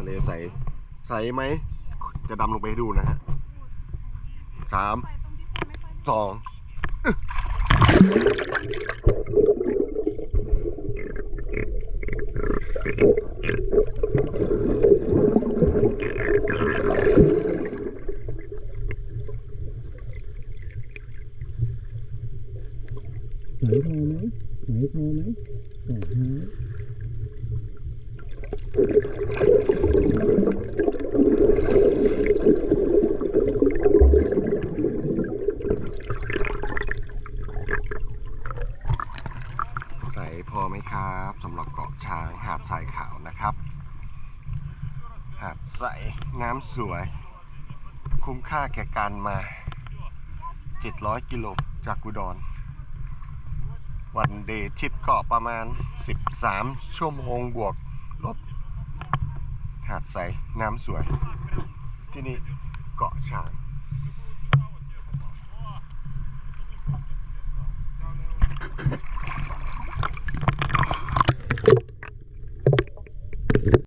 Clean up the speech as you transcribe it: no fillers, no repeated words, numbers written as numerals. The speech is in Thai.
ะเลใสใสไหมจะดำลงไปให้ดูนะฮะ3 2ไหลพอไหมไหลพอไหมต่อท้ายใสพอไหมครับสำหรับเกาะช้างหาดทรายขาวนะครับหาดใสน้ำสวยคุ้มค่าแก่การมา700 กิโลจากอุดรวันเดย์ทริปเกาะประมาณ13 ชั่วโมงบวกลบหาดใสน้ำสวยที่นี่เกาะช้าง